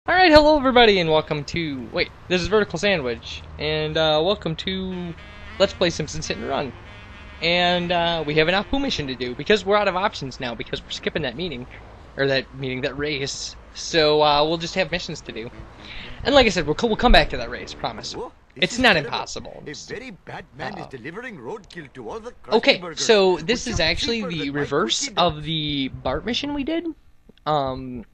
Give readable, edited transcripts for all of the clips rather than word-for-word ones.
Alright, hello everybody, and welcome to... Wait, this is VerticalSandwich, and welcome to Let's Play Simpson Hit and Run. And we have an Apu mission to do, because we're out of options now, because we're skipping that meeting. Or that race. So we'll just have missions to do. And like I said, we'll come back to that race, promise. It's not impossible. A very bad man is delivering roadkill to all the Okay, so this is actually the reverse of the BART mission we did.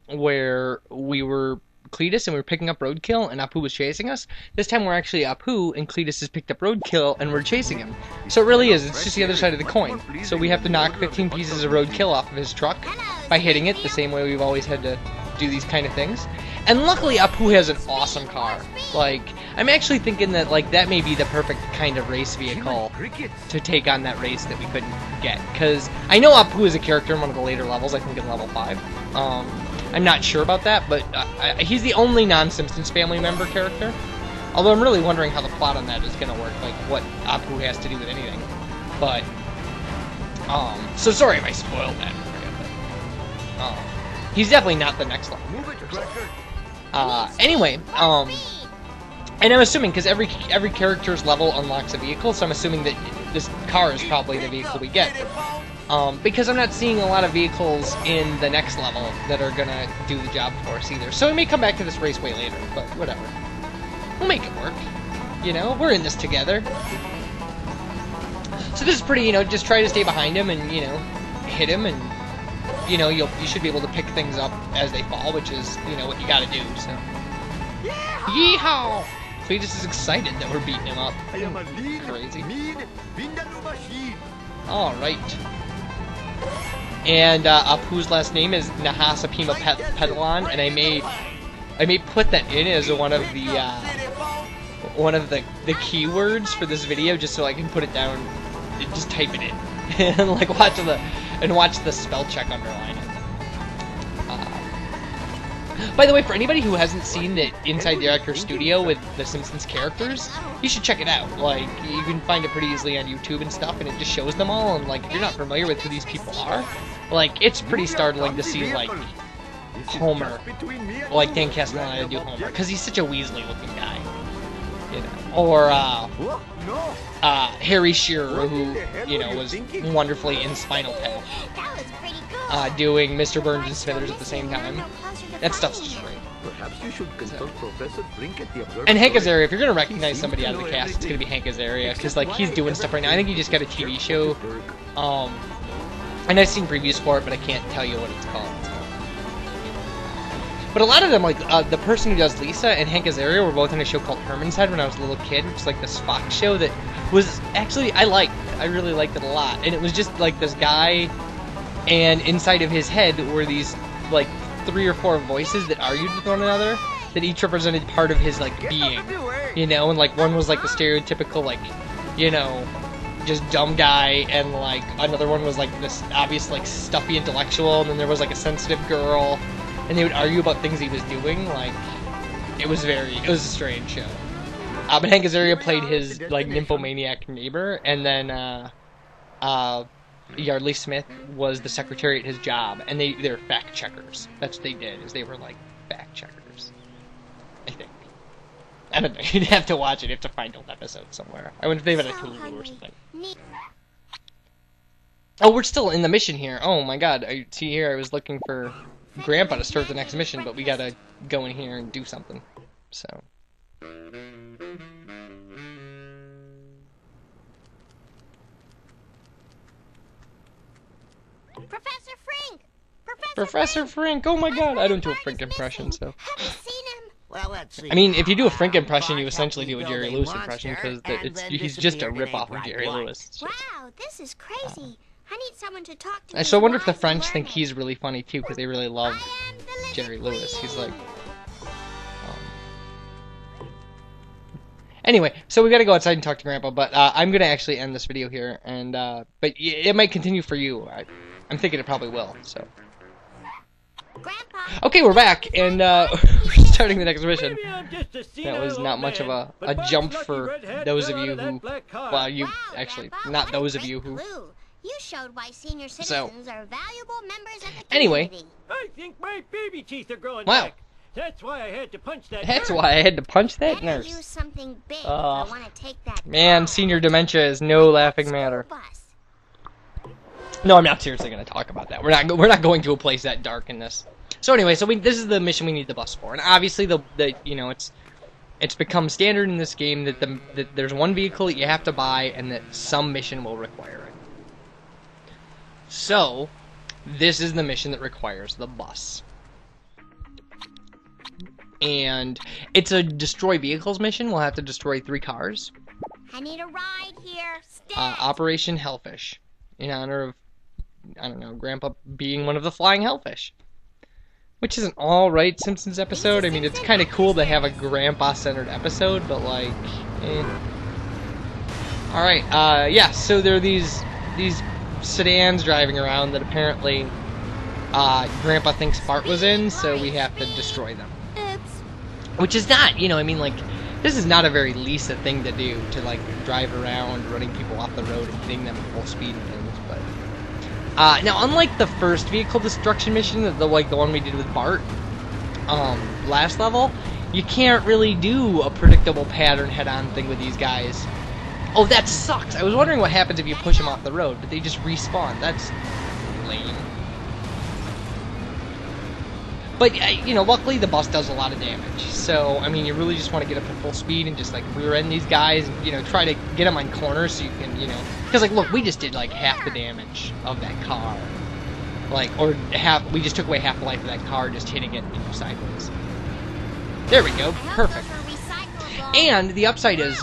Where we were Cletus and we were picking up roadkill and Apu was chasing us. This time we're actually Apu and Cletus has picked up roadkill and we're chasing him. So it really is, it's just the other side of the coin. So we have to knock 15 pieces of roadkill off of his truck by hitting it the same way we've always had to do these kind of things. And luckily Apu has an awesome car. Like, I'm actually thinking that like that may be the perfect kind of race vehicle to take on that race that we couldn't get. Because I know Apu is a character in one of the later levels, I think in level 5. I'm not sure about that, but he's the only non-Simpsons family member character. Although I'm really wondering how the plot on that is going to work, like what Apu has to do with anything. But, so sorry if I spoiled that for you, but, he's definitely not the next level character. So. Anyway, and I'm assuming, because every character's level unlocks a vehicle, so I'm assuming that this car is probably the vehicle we get. Because I'm not seeing a lot of vehicles in the next level that are gonna do the job for us either. So we may come back to this race way later, but whatever. We'll make it work. You know, we're in this together. So this is pretty, you know, just try to stay behind him and, you know, hit him and, you know, you should be able to pick things up as they fall, which is, you know, what you gotta do, so. Yeehaw! Cletus is excited that we're beating him up. Crazy. Alright. And Apu's last name is Nahasapima Petalon, and I may put that in as one of the keywords for this video, just so I can put it down, just type it in, and like watch the spell check underline it. By the way, for anybody who hasn't seen the Inside the Actor Studio with the Simpsons characters, you should check it out. Like, you can find it pretty easily on YouTube and stuff, and it just shows them all, and like, if you're not familiar with who these people are, like, it's pretty startling to see, like, Homer, like Dan Castellaneta do Homer, because he's such a Weasley-looking guy, you know, or, Harry Shearer, who, you know, was wonderfully in Spinal Tap, doing Mr. Burns and Smithers at the same time. That stuff's just great. Perhaps you should consult Professor Brink at the Observatory. And Hank Azaria, if you're gonna recognize somebody out of the cast, it's gonna be Hank Azaria, because like he's doing stuff right now. I think he just got a TV show, and I've seen previews for it, but I can't tell you what it's called. But a lot of them, like the person who does Lisa and Hank Azaria, were both on a show called Herman's Head when I was a little kid, which was like this Fox show that was actually I really liked it a lot, and it was just like this guy, and inside of his head were these like 3 or 4 voices that argued with one another, that each represented part of his, like, being, you know, and, like, one was, like, the stereotypical, like, you know, just dumb guy, and, like, another one was, like, this obvious, like, stuffy intellectual, and then there was, like, a sensitive girl, and they would argue about things he was doing, like, it was a strange show. But Hank Azaria played his, like, nymphomaniac neighbor, and then, Yardley Smith was the secretary at his job, and they're fact checkers. That's what they did, is they were like fact checkers. I think. I don't know, you'd have to watch it, you'd have to find old episodes somewhere. I wonder if they've had a Hulu or something. Oh, we're still in the mission here. Oh my god, I see here I was looking for Grandpa to start the next mission, but we gotta go in here and do something. So. Professor Frink! Professor Frink! Oh my god, I don't do a Frink impression, so. Haven't seen him. Well, let's see. I mean, if you do a Frink impression, you essentially do a Jerry Lewis impression, because he's just a rip-off of Jerry Lewis. Wow, this is crazy. I need someone to talk to. So I wonder if the French think he's really funny too, because they really love Jerry Lewis. He's like... Anyway, so we gotta go outside and talk to Grandpa, but I'm gonna actually end this video here, and but it might continue for you. I'm thinking it probably will, so... Grandpa. Okay, we're back, and we're starting the next mission. That was not much of a jump for those of you who... Well, you... Actually, not those of you who... You showed why senior citizens are valuable members of the community. Anyway. I think my baby teeth are growing Wow. back. That's why I had to punch that That's nurse. why I had to punch that Better use nurse. something big if I want to take that Man, car senior out. dementia is no Like that laughing school matter. bus. No, I'm not seriously going to talk about that. We're not going to a place that dark in this. So anyway, this is the mission we need the bus for, and obviously it's become standard in this game that there's one vehicle that you have to buy, and that some mission will require it. So this is the mission that requires the bus, and it's a destroy vehicles mission. We'll have to destroy 3 cars. I need a ride here. Stay. Operation Hellfish, in honor of, I don't know, Grandpa being one of the flying Hellfish. Which is an alright Simpsons episode. I mean, it's kind of cool to have a Grandpa-centered episode, but like, Alright, yeah, so there are these sedans driving around that apparently Grandpa thinks Bart was in, so we have to destroy them. Oops. Which is not, you know, I mean, like, this is not a very Lisa thing to do, to like drive around running people off the road and hitting them at full speed and things, but now, unlike the first vehicle destruction mission, the one we did with Bart, last level, you can't really do a predictable pattern head-on thing with these guys. Oh, that sucks! I was wondering what happens if you push them off the road, but they just respawn. That's lame. But, you know, luckily the bus does a lot of damage. So, I mean, you really just want to get up to full speed and just, like, rear-end these guys and, you know, try to get them on corners so you can, you know... Because, like, look, we just did, like, half the damage of that car. Like, or we just took away half the life of that car just hitting it, you know, sideways. There we go. Perfect. And the upside is,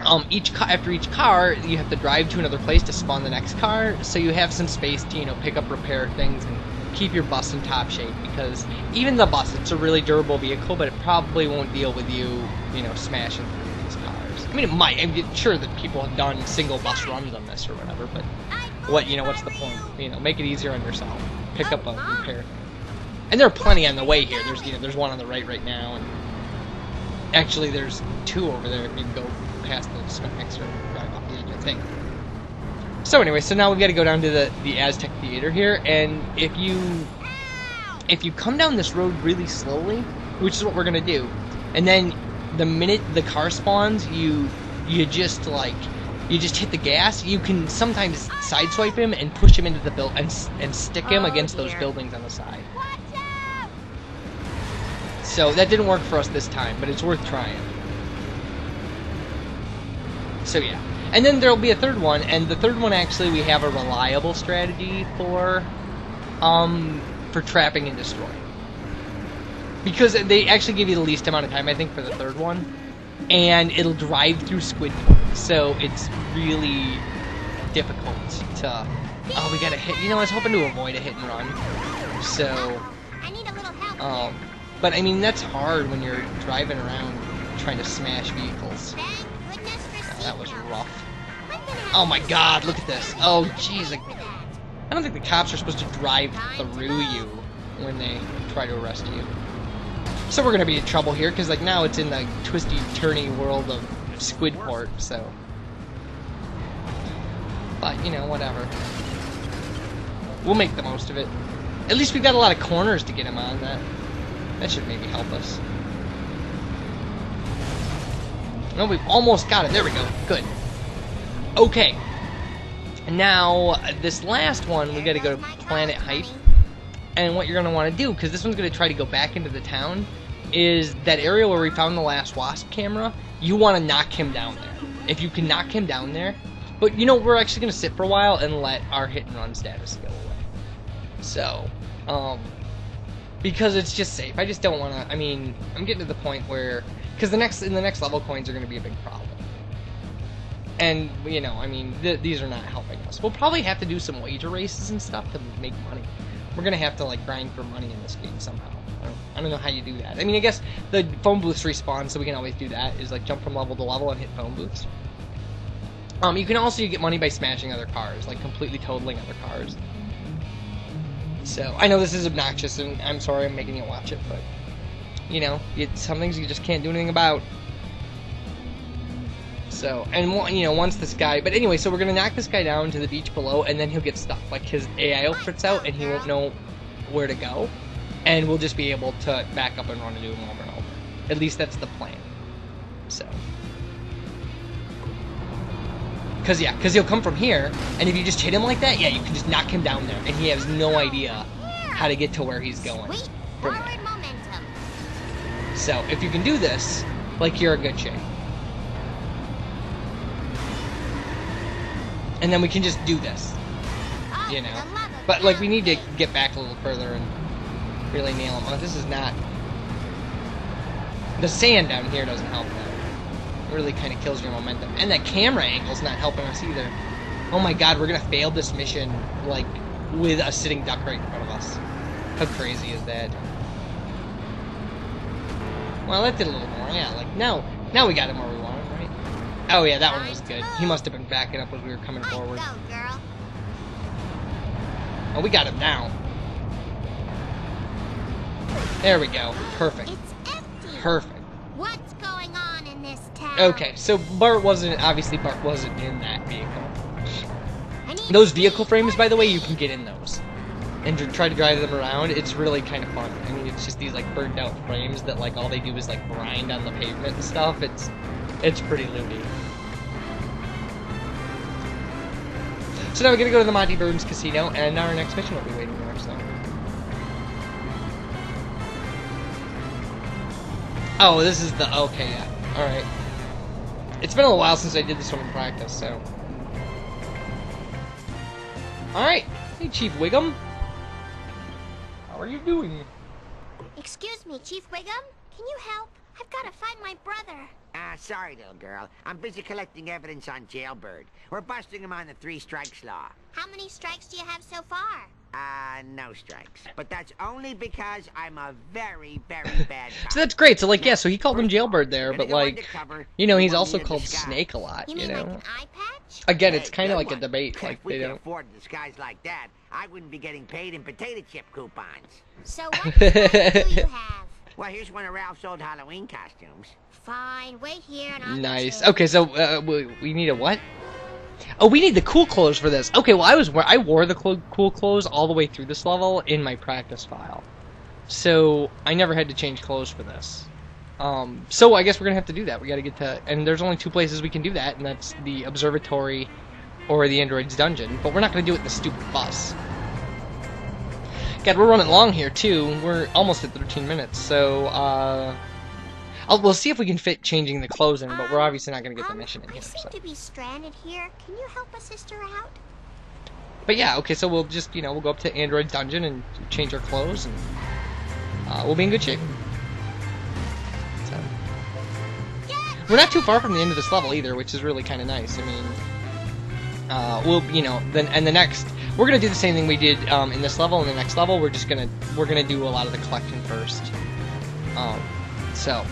after each car, you have to drive to another place to spawn the next car, so you have some space to, you know, pick up, repair things, and keep your bus in top shape, because even the bus, it's a really durable vehicle, but it probably won't deal with you, you know, smashing through these cars. I mean, it might. I'm sure that people have done single bus runs on this or whatever, but what's the point? You know, make it easier on yourself. Pick up a repair. And there are plenty on the way here. There's one on the right now, and actually there's 2 over there if you go past the Spectre and drive off the edge, I think. So anyway, so now we've got to go down to the Aztec Theater here, and if you come down this road really slowly, which is what we're gonna do, and then the minute the car spawns, you just hit the gas. You can sometimes sideswipe him and push him into the and stick him against those buildings on the side. So that didn't work for us this time, but it's worth trying. So yeah. And then there'll be a third one, and the third one actually we have a reliable strategy for trapping and destroying. Because they actually give you the least amount of time, I think, for the third one. And it'll drive through Squidport, so it's really difficult to... Oh, we got a hit. You know, I was hoping to avoid a hit and run. So... I need a little help. But, I mean, that's hard when you're driving around trying to smash vehicles. Thank goodness for Oh, that was seatbelts. rough. I'm gonna have Oh my to god, look at this. Oh, jeez. look at that. I don't think the cops are supposed to drive through you when they try to arrest you. So we're going to be in trouble here, because, like, now it's in the twisty, turny world of Squidport, so... But, you know, whatever. We'll make the most of it. At least we've got a lot of corners to get him on. That should maybe help us. No, we've almost got it. There we go. Good. Okay. Now, this last one, we got to go to Planet Hype. And what you're going to want to do, because this one's going to try to go back into the town, is that area where we found the last wasp camera, you want to knock him down there. If you can knock him down there. But, you know, we're actually going to sit for a while and let our hit and run status go away. So, because it's just safe. I just don't want to, I mean, I'm getting to the point where, because in the next level, coins are going to be a big problem. And, you know, I mean, these are not helping us. We'll probably have to do some wager races and stuff to make money. We're going to have to, like, grind for money in this game somehow. I don't know how you do that. I mean, I guess the phone booths respawn, so we can always do that, is, like, jump from level to level and hit phone booths. You can also get money by smashing other cars, like, completely totaling other cars. So, I know this is obnoxious, and I'm sorry I'm making you watch it, but, you know, some things you just can't do anything about. So, and, you know, once this guy... But anyway, so we're going to knock this guy down to the beach below, and then he'll get stuck. Like, his AI will fritz out, and he won't know where to go. and we'll just be able to back up and run and do them over and over. At least that's the plan. So. Because he'll come from here, and if you just hit him like that, yeah, you can just knock him down there, and he has no idea how to get to where he's going. Sweet from forward there. momentum. So, if you can do this, like, you're in good shape. And then we can just do this, Oh, you for know? the love of But, like, we God. need to get back a little further and really nail him. Oh, this is not... The sand down here doesn't help, though. It really kind of kills your momentum. And that camera angle's not helping us either. Oh my god, we're gonna fail this mission, like, with a sitting duck right in front of us. How crazy is that? Well, that did a little more, yeah, like, now we got him where we want him, right? Oh yeah, that one was good. He must have been backing up as we were coming forward. Go, girl. Oh, we got him now. There we go. Perfect. It's empty. Perfect. What's going on in this town? Okay, so Bart wasn't in that vehicle. I need Those speed. vehicle frames, by the way, you can get in those. And to try to drive them around, it's really kind of fun. I mean, it's just these, like, burned out frames that, like, all they do is, like, grind on the pavement and stuff. It's pretty loony. So now we're gonna go to the Monty Burns Casino, and our next mission will be waiting there, so. Oh, this is the, okay, yeah. Alright. It's been a while since I did this one in practice, so. Alright. Hey, Chief Wiggum. How are you doing? Excuse me, Chief Wiggum. Can you help? I've got to find my brother. Sorry, little girl. I'm busy collecting evidence on Jailbird. We're busting him on the 3 strikes law. How many strikes do you have so far? No strikes. But that's only because I'm a very, very bad cop. So that's great. So, like, yeah, so he called him First of all, Jailbird there, you're but, gonna go like, undercover. you know, You he's want also me in called disguise. Snake a lot, You you mean like know? an eye patch? Again, it's Hey, kind of good like a one. debate, If like, we they could don't... afford a disguise like that, I wouldn't be getting paid in potato chip coupons. So what disguise do you have? Well, here's one of Ralph's old Halloween costumes. Fine, wait here and I'll Nice. get you. Okay, so, we need a what? Oh, we need the cool clothes for this. Okay, well, I wore the cool clothes all the way through this level in my practice file. So, I never had to change clothes for this. So I guess we're gonna have to do that. We gotta get to... And there's only 2 places we can do that, and that's the observatory or the android's dungeon. But we're not gonna do it in the stupid bus. God, we're running long here, too. We're almost at 13 minutes, so, we'll see if we can fit changing the clothes in, but we're obviously not gonna get the mission in I here, seem so... to be stranded here. Can you help a sister out? But yeah, okay, so we'll just, we'll go up to Android's dungeon and change our clothes, and we'll be in good shape. So. We're not too far from the end of this level either, which is really kind of nice. I mean, we're gonna do the same thing we did in this level. In the next level, we're gonna do a lot of the collection first. So,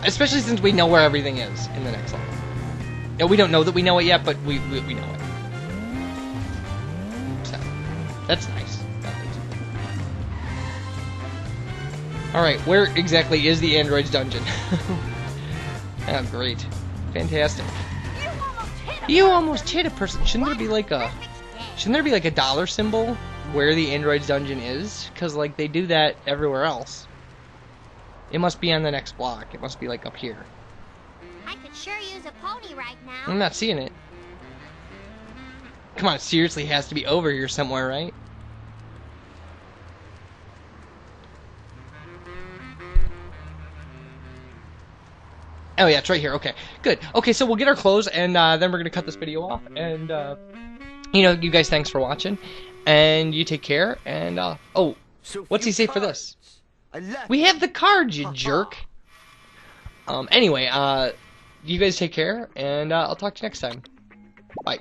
especially since we know where everything is in the next level. No, we don't know that we know it yet, but we know it. So, that's nice. Alright, where exactly is the android's dungeon? Oh, great. Fantastic. You almost hit a person. Shouldn't there be like a dollar symbol where the android's dungeon is? Because, like, they do that everywhere else. It must be on the next block. It must be, like, up here. I could sure use a pony right now. I'm not seeing it. Come on, it seriously has to be over here somewhere, right? Oh yeah, it's right here. Okay, good. Okay, so we'll get our clothes, and then we're gonna cut this video off. And you guys, thanks for watching, and you take care. And oh, what's he say for this? We have the cards, you jerk. Anyway, you guys take care, and I'll talk to you next time. Bye.